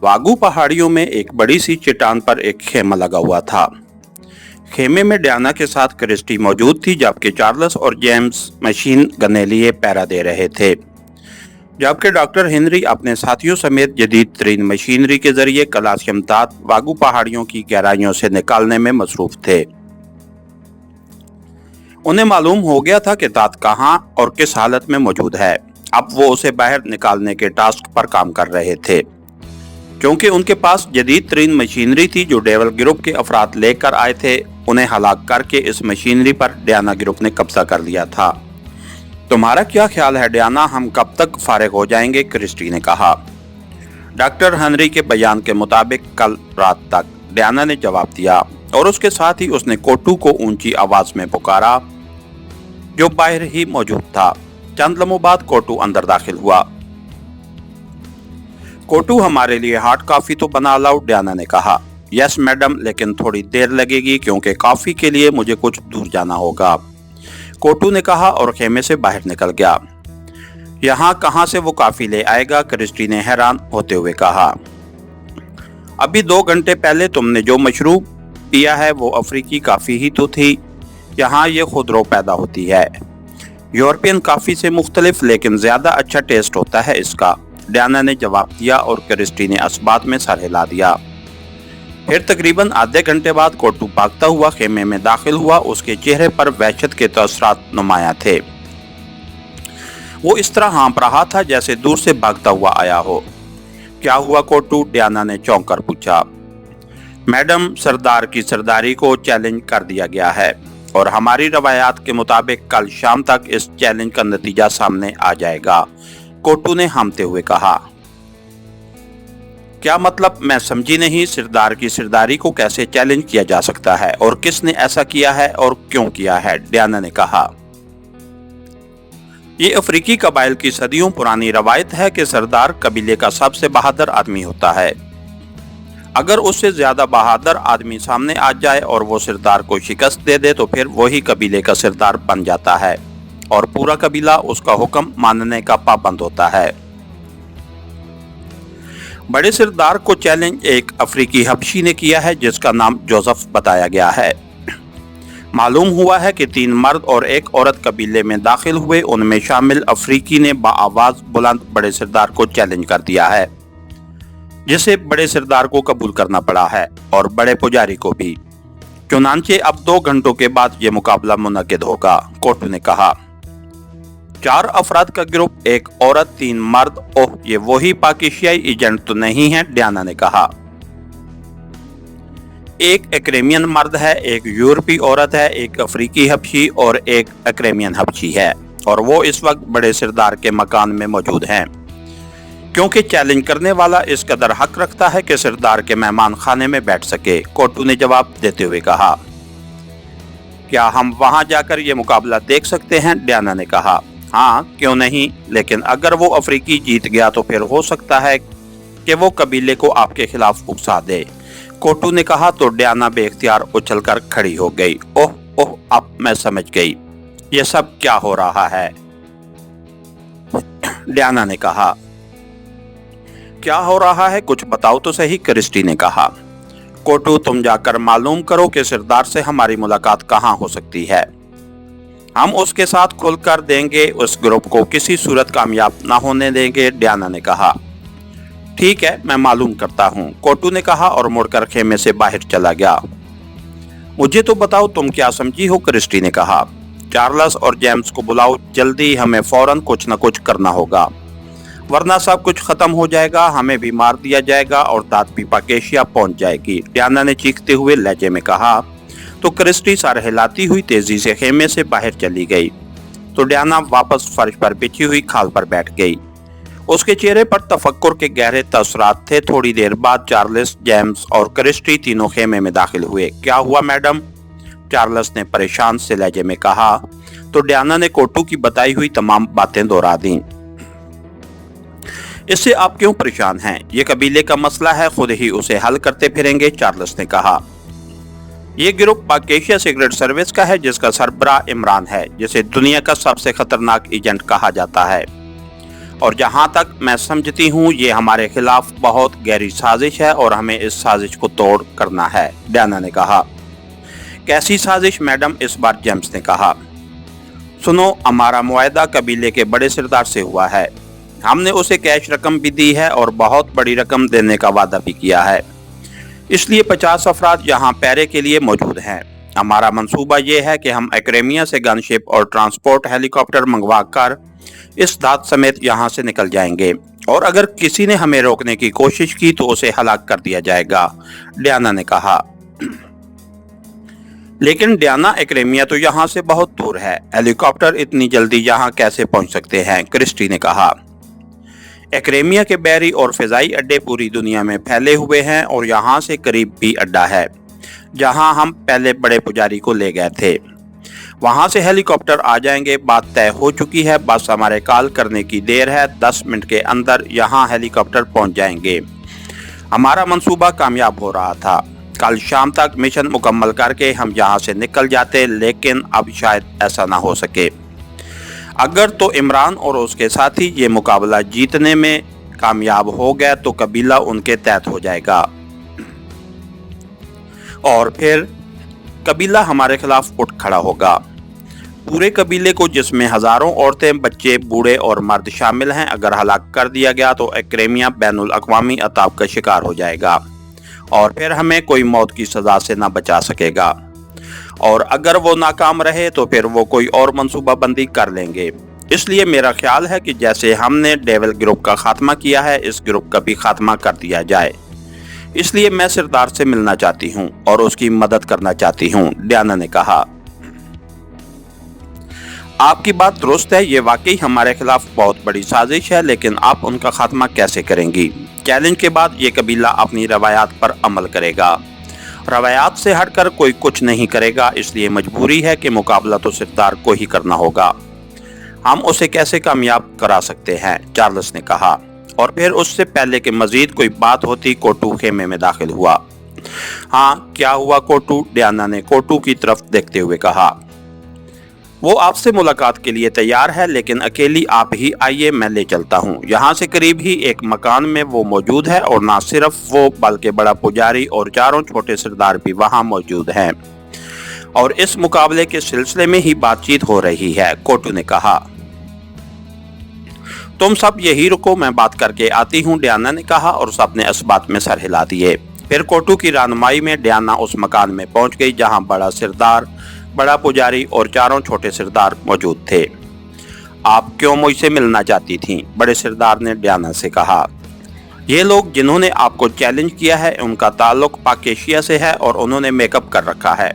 वागू पहाड़ियों में एक बड़ी सी चट्टान पर एक खेमा लगा हुआ था। खेमे में डायना के साथ क्रिस्टी मौजूद थी, जबकि चार्ल्स और जेम्स मशीन गनने लिए पहरा दे रहे थे, जबकि डॉक्टर हेनरी अपने साथियों समेत जदीद तरीन मशीनरी के जरिए कैल्शियम धात वागू पहाड़ियों की गहराइयों से निकालने में मसरूफ थे। उन्हें मालूम हो गया था कि धात कहां और किस हालत में मौजूद है। अब वो उसे बाहर निकालने के टास्क पर काम कर रहे थे, क्योंकि उनके पास जदीद तरीन मशीनरी थी जो डेवल ग्रुप के अफराद लेकर आए थे। उन्हें हलाक करके इस मशीनरी पर डायना ग्रुप ने कब्जा कर लिया था। तुम्हारा क्या ख्याल है डायना, हम कब तक फारिग हो जाएंगे? क्रिस्टी ने कहा। डॉक्टर हेनरी के बयान के मुताबिक कल रात तक, डायना ने जवाब दिया, और उसके साथ ही उसने कोटू को ऊंची आवाज में पुकारा जो बाहर ही मौजूद था। चंद लम्हों बाद कोटू अंदर दाखिल हुआ। कोटू, हमारे लिए हॉट कॉफी तो बना लाओ, डायना ने कहा। यस मैडम, लेकिन थोड़ी देर लगेगी क्योंकि कॉफी के लिए मुझे कुछ दूर जाना होगा, कोटू ने कहा और खेमे से बाहर निकल गया। यहाँ कहाँ से वो कॉफी ले आएगा? क्रिस्टी ने हैरान होते हुए कहा। अभी 2 घंटे पहले तुमने जो मशरूब पिया है वो अफ्रीकी कॉफी ही तो थी। यहाँ ये खुदरो पैदा होती है, यूरोपियन कॉफी से मुख्तलिफ, लेकिन ज्यादा अच्छा टेस्ट होता है इसका, डायना ने जवाब दिया और क्रिस्टी ने असबात में सर हिला दिया। फिर तकरीबन आधे घंटे बाद कोटू भागता हुआ खेमे में दाखिल हुआ। उसके चेहरे पर वहशत के तअसरात नुमाया थे। वो इस तरह हाँप रहा था जैसे दूर से भागता हुआ आया हो। क्या हुआ कोटू? डायना ने चौंक कर पूछा। मैडम, सरदार की सरदारी को चैलेंज कर दिया गया है और हमारी रवायात के मुताबिक कल शाम तक इस चैलेंज का नतीजा सामने आ जाएगा, कोटू ने हामते हुए कहा। क्या मतलब? मैं समझी नहीं। सरदार की सरदारी को कैसे चैलेंज किया जा सकता है और किसने ऐसा किया है और क्यों किया है? डायना ने कहा। ये अफ्रीकी कबाइल की सदियों पुरानी रवायत है कि सरदार कबीले का सबसे बहादुर आदमी होता है। अगर उससे ज्यादा बहादुर आदमी सामने आ जाए और वो सरदार को शिकस्त दे दे तो फिर वही कबीले का सरदार बन जाता है और पूरा कबीला उसका हुक्म मानने का पाबंद होता है। बड़े सरदार को चैलेंज एक अफ्रीकी हबशी ने किया है जिसका नाम जोसेफ बताया गया है। मालूम हुआ है कि 3 मर्द और 1 औरत कबीले में दाखिल हुए। उनमें शामिल अफ्रीकी ने बाआवाज बुलंद बड़े सरदार को चैलेंज कर दिया है, जिसे बड़े सरदार को कबूल करना पड़ा है और बड़े पुजारी को भी। चुनांचे अब 2 घंटों के बाद ये मुकाबला मुनक्किद होगा, कोटू ने कहा। 4 अफराद का ग्रुप, 1 औरत, 3 मर्द। ओह, ये वही पाकिस्तानी एजेंट तो नहीं है? डायना ने कहा। 1 एक्रेमियन मर्द है, 1 यूरोपीय औरत है, 1 अफ्रीकी हबशी और 1 एक्रेमियन हबशी है, और वो इस वक्त बड़े सरदार के मकान में मौजूद हैं, क्योंकि चैलेंज करने वाला इस कदर हक रखता है कि सरदार के मेहमान खाने में बैठ सके, कोटू ने जवाब देते हुए कहा। क्या हम वहां जाकर ये मुकाबला देख सकते हैं? डायना ने कहा। हाँ, क्यों नहीं, लेकिन अगर वो अफ्रीकी जीत गया तो फिर हो सकता है कि वो कबीले को आपके खिलाफ उकसा दे, कोटू ने कहा। तो डायना बेख्तियार उछलकर खड़ी हो गई। ओह ओह, अब मैं समझ गई, ये सब क्या हो रहा है, डायना ने कहा। क्या हो रहा है, कुछ बताओ तो सही, क्रिस्टी ने कहा। कोटू, तुम जाकर मालूम करो कि सरदार से हमारी मुलाकात कहाँ हो सकती है। हम उसके साथ खुलकर देंगे, उस ग्रुप को किसी सूरत कामयाब ना होने देंगे, डायना ने कहा। ठीक है, मैं मालूम करता हूँ, कोटू ने कहा और मुड़कर खेमे से बाहर चला गया। मुझे तो बताओ तुम क्या समझी हो, क्रिस्टी ने कहा। चार्ल्स और जेम्स को बुलाओ जल्दी, हमें फौरन कुछ न कुछ करना होगा, वरना सब कुछ खत्म हो जाएगा, हमें भी मार दिया जाएगा और दाद भी पाकेशिया पहुंच जाएगी, डायना ने चीखते हुए लहजे में कहा। तो क्रिस्टी सर हिलाती हुई तेजी से खेमे से बाहर चली गई। तो डायना वापस फर्श पर बिछी हुई खाल पर बैठ गई। उसके चेहरे पर तफक्कुर के गहरे तअसरात थे। थोड़ी देर बाद चार्ल्स, जेम्स और क्रिस्टी तीनों खेमे में दाखिल हुए। क्या हुआ मैडम? चार्ल्स ने परेशान से लहजे में कहा। तो डायना ने कोटू की बताई हुई तमाम बातें दोहरा दी। इससे आप क्यों परेशान हैं? ये कबीले का मसला है, खुद ही उसे हल करते फिरेंगे, चार्ल्स ने कहा। ये ग्रुप पाकिस्तान सीक्रेट सर्विस का है जिसका सरबराह इमरान है, जिसे दुनिया का सबसे खतरनाक एजेंट कहा जाता है, और जहां तक मैं समझती हूँ ये हमारे खिलाफ बहुत गहरी साजिश है और हमें इस साजिश को तोड़ करना है, डायना ने कहा। कैसी साजिश मैडम? इस बार जेम्स ने कहा। सुनो, हमारा मुआहदा कबीले के बड़े सरदार से हुआ है। हमने उसे कैश रकम भी दी है और बहुत बड़ी रकम देने का वादा भी किया है। इसलिए 50 अफराद यहाँ पहरे के लिए मौजूद हैं। हमारा मंसूबा ये है कि हम एक्रेमिया से गनशिप और ट्रांसपोर्ट हेलीकॉप्टर मंगवा कर इस धात समेत यहाँ से निकल जाएंगे और अगर किसी ने हमें रोकने की कोशिश की तो उसे हलाक कर दिया जाएगा, डायना ने कहा। लेकिन डायना, एक्रेमिया तो यहाँ से बहुत दूर है। हेलीकॉप्टर इतनी जल्दी यहाँ कैसे पहुँच सकते हैं? क्रिस्टी ने कहा। एक्रेमिया के बहरी और फिजाई अड्डे पूरी दुनिया में फैले हुए हैं और यहाँ से करीब भी अड्डा है जहाँ हम पहले बड़े पुजारी को ले गए थे। वहाँ से हेलीकॉप्टर आ जाएंगे, बात तय हो चुकी है, बस हमारे कॉल करने की देर है। 10 मिनट के अंदर यहाँ हेलीकॉप्टर पहुँच जाएंगे। हमारा मंसूबा कामयाब हो रहा था। कल शाम तक मिशन मुकम्मल करके हम यहाँ से निकल जाते, लेकिन अब शायद ऐसा ना हो सके। अगर तो इमरान और उसके साथी ये मुकाबला जीतने में कामयाब हो गए तो कबीला उनके तहत हो जाएगा और फिर कबीला हमारे खिलाफ उठ खड़ा होगा। पूरे कबीले को, जिसमें हजारों औरतें, बच्चे, बूढ़े और मर्द शामिल हैं, अगर हलाक कर दिया गया तो एक्रेमिया बैनुल अक़वामी अताब का शिकार हो जाएगा और फिर हमें कोई मौत की सजा से ना बचा सकेगा। और अगर वो नाकाम रहे तो फिर वो कोई और मंसूबा बंदी कर लेंगे। इसलिए मेरा ख्याल है कि जैसे हमने डेविल ग्रुप का खात्मा किया है, इस ग्रुप का भी खात्मा कर दिया जाए। इसलिए मैं सरदार से मिलना चाहती हूँ और उसकी मदद करना चाहती हूँ, डायना ने कहा। आपकी बात दुरुस्त है, ये वाकई हमारे खिलाफ बहुत बड़ी साजिश है, लेकिन आप उनका खात्मा कैसे करेंगी? चैलेंज के बाद ये कबीला अपनी रवायात पर अमल करेगा। रवायात से हटकर कोई कुछ नहीं करेगा, इसलिए मजबूरी है कि मुकाबला तो सरदार को ही करना होगा। हम उसे कैसे कामयाब करा सकते हैं? चार्ल्स ने कहा। और फिर उससे पहले कि मजीद कोई बात होती, कोटू खेमे में दाखिल हुआ। हाँ, क्या हुआ कोटू? डायना ने कोटू की तरफ देखते हुए कहा। वो आपसे मुलाकात के लिए तैयार है, लेकिन अकेली आप ही आइए, मैं ले चलता हूँ। यहाँ से करीब ही एक मकान में वो मौजूद है और ना सिर्फ वो बल्कि बड़ा पुजारी और 4 छोटे सरदार भी वहाँ मौजूद हैं और इस मुकाबले के सिलसिले में ही बातचीत हो रही है, कोटू ने कहा। तुम सब यही रुको, मैं बात करके आती हूँ, डायना ने कहा और सबने इस बात में सर हिला दिए। फिर कोटू की रहनुमाई में डायना उस मकान में पहुँच गई जहाँ बड़ा सरदार, बड़ा पुजारी और 4 छोटे सरदार मौजूद थे। आप क्यों मुझसे मिलना चाहती थीं? बड़े सरदार ने डायना से कहा। ये लोग जिन्होंने आपको चैलेंज किया है उनका ताल्लुक पाकेशिया से है और उन्होंने मेकअप कर रखा है।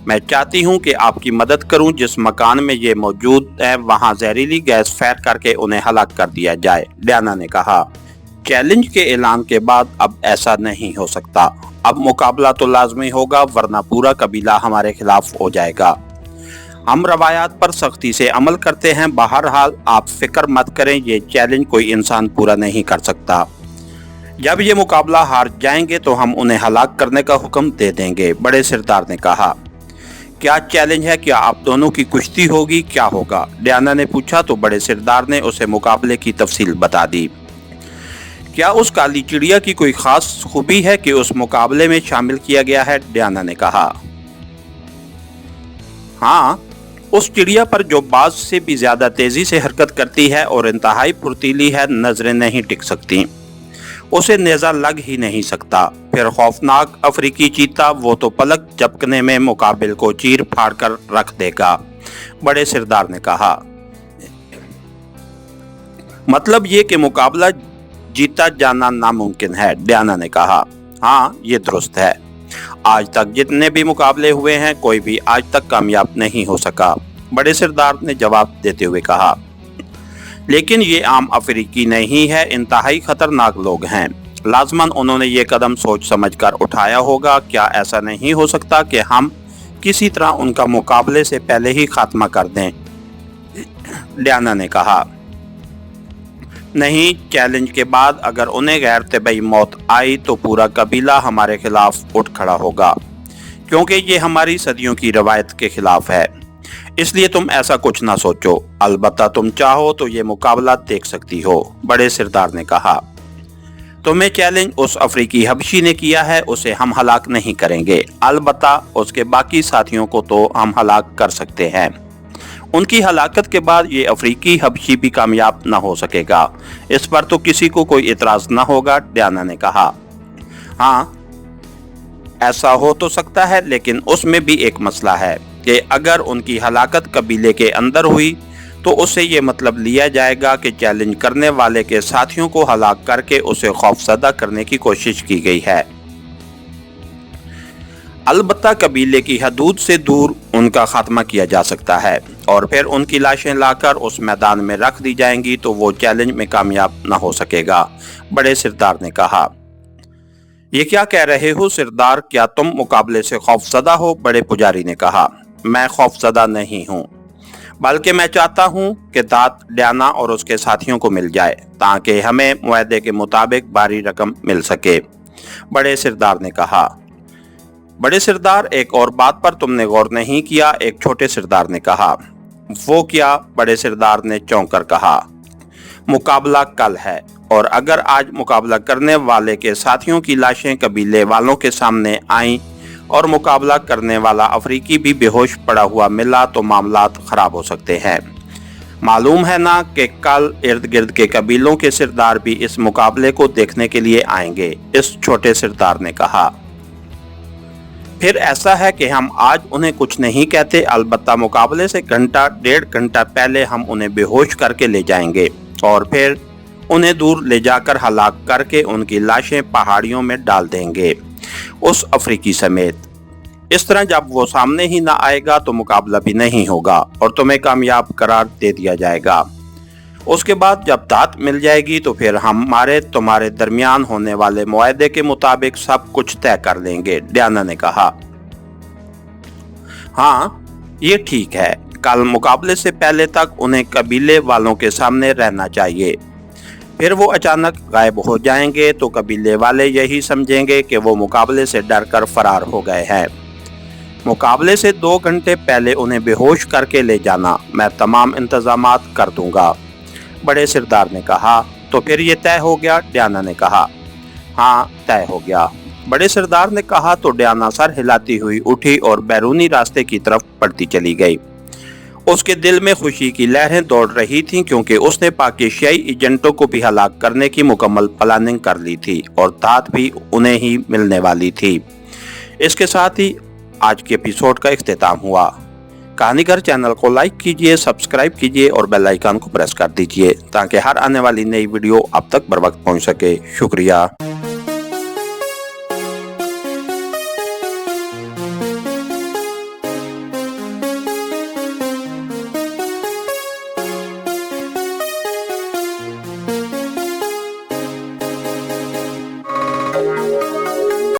मैं चाहती हूँ कि आपकी मदद करूँ। जिस मकान में ये मौजूद है वहाँ जहरीली गैस फैर करके उन्हें हलाक कर दिया जाए, डायना ने कहा। चैलेंज के ऐलान के बाद अब ऐसा नहीं हो सकता। अब मुकाबला तो लाजमी होगा, वरना पूरा कबीला हमारे खिलाफ हो जाएगा। हम रवायात पर सख्ती से अमल करते हैं। बहरहाल आप फिक्र मत करें, ये चैलेंज कोई इंसान पूरा नहीं कर सकता। जब ये मुकाबला हार जाएंगे तो हम उन्हें हलाक करने का हुक्म दे देंगे, बड़े सरदार ने कहा। क्या चैलेंज है? क्या आप दोनों की कुश्ती होगी? क्या होगा? डायना ने पूछा तो बड़े सरदार ने उसे मुकाबले की तफसील बता दी। क्या उस काली चिड़िया की कोई खास खूबी है कि उस मुकाबले में शामिल किया गया है? डायना ने कहा। हाँ, उस चिड़िया पर जो बाज से भी ज्यादा तेजी से हरकत करती है और इंतहाई फुर्तीली है, नजरें नहीं टिक सकती, उसे नेजा लग ही नहीं सकता। फिर खौफनाक अफ्रीकी चीता, वो तो पलक झपकने में मुकाबिल को चीर फाड़ कर रख देगा, बड़े सरदार ने कहा। मतलब ये कि मुकाबला जीता जाना नामुमकिन है, डायना ने कहा। हाँ, ये दुरुस्त है। आज तक जितने भी मुकाबले हुए हैं कोई भी आज तक कामयाब नहीं हो सका, बड़े सरदार ने जवाब देते हुए कहा। लेकिन ये आम अफ्रीकी नहीं है, इंतहाई खतरनाक लोग हैं। लाजमन उन्होंने ये कदम सोच समझकर उठाया होगा। क्या ऐसा नहीं हो सकता कि हम किसी तरह उनका मुकाबले से पहले ही खात्मा कर दें? डायना ने कहा। नहीं, चैलेंज के बाद अगर उन्हें गैर तबई मौत आई तो पूरा कबीला हमारे खिलाफ उठ खड़ा होगा, क्योंकि ये हमारी सदियों की रवायत के खिलाफ है। इसलिए तुम ऐसा कुछ ना सोचो, अलबत्ता तुम चाहो तो ये मुकाबला देख सकती हो, बड़े सिरदार ने कहा। तुम्हें चैलेंज उस अफ्रीकी हबशी ने किया है, उसे हम हलाक नहीं करेंगे, अलबत्ता उसके बाकी साथियों को तो हम हलाक कर सकते हैं। उनकी हलाकत के बाद ये अफ्रीकी हबशी भी कामयाब न हो सकेगा, इस पर तो किसी को कोई इतराज न होगा, डियाना ने कहा। हाँ, ऐसा हो तो सकता है, लेकिन उसमें भी एक मसला है कि अगर उनकी हलाकत कबीले के अंदर हुई तो उससे ये मतलब लिया जाएगा कि चैलेंज करने वाले के साथियों को हलाक करके उसे खौफजदा करने की कोशिश की गई है। अलबत्ता कबीले की हदूद से दूर उनका खात्मा किया जा सकता है और फिर उनकी लाशें लाकर उस मैदान में रख दी जाएंगी तो वो चैलेंज में कामयाब न हो सकेगा, बड़े सिरदार ने कहा। ये क्या कह रहे हो सिरदार, क्या तुम मुकाबले से खौफजदा हो, बड़े पुजारी ने कहा। मैं खौफजदा नहीं हूँ, बल्कि मैं चाहता हूँ कि दात डियाना और उसके साथियों को मिल जाए ताकि हमें मुआहदे के मुताबिक भारी रकम मिल सके, बड़े सिरदार ने कहा। बड़े सिरदार, एक और बात पर तुमने गौर नहीं किया, एक छोटे सिरदार ने कहा। वो क्या, बड़े सिरदार ने चौंक कर कहा। मुकाबला कल है और अगर आज मुकाबला करने वाले के साथियों की लाशें कबीले वालों के सामने आईं और मुकाबला करने वाला अफ्रीकी भी बेहोश पड़ा हुआ मिला तो मामलात खराब हो सकते हैं। मालूम है ना कि कल इर्द गिर्द के कबीलों के सिरदार भी इस मुकाबले को देखने के लिए आएंगे, इस छोटे सिरदार ने कहा। फिर ऐसा है कि हम आज उन्हें कुछ नहीं कहते, अलबत्ता मुकाबले से घंटा डेढ़ घंटा पहले हम उन्हें बेहोश करके ले जाएंगे और फिर उन्हें दूर ले जाकर हलाक करके उनकी लाशें पहाड़ियों में डाल देंगे, उस अफ्रीकी समेत। इस तरह जब वो सामने ही ना आएगा तो मुकाबला भी नहीं होगा और तुम्हें कामयाब करार दे दिया जाएगा। उसके बाद जब दात मिल जाएगी तो फिर हमारे तुम्हारे दरमियान होने वाले मुआहदे के मुताबिक सब कुछ तय कर लेंगे, डियाना ने कहा। हाँ, ये ठीक है, कल मुकाबले से पहले तक उन्हें कबीले वालों के सामने रहना चाहिए। फिर वो अचानक गायब हो जाएंगे तो कबीले वाले यही समझेंगे कि वो मुकाबले से डरकर फरार हो गए हैं। मुकाबले से 2 घंटे पहले उन्हें बेहोश करके ले जाना, मैं तमाम इंतजामात कर दूंगा, बड़े सिरदार ने कहा। तो फिर ये तय हो गया, डियाना ने कहा। हाँ, तय हो गया, बड़े सिरदार ने कहा। तो डियाना सर हिलाती हुई उठी और बैरूनी रास्ते की तरफ बढ़ती चली गई। उसके दिल में खुशी की लहरें दौड़ रही थीं क्योंकि उसने पाकिस्तानी एजेंटों को भी हलाक करने की मुकम्मल प्लानिंग कर ली थी और दात भी उन्हें ही मिलने वाली थी। इसके साथ ही आज के एपिसोड का इख्तिताम हुआ। कहानीघर चैनल को लाइक कीजिए, सब्सक्राइब कीजिए और बेल आइकन को प्रेस कर दीजिए ताकि हर आने वाली नई वीडियो आप तक बर वक्त पहुँच सके। शुक्रिया।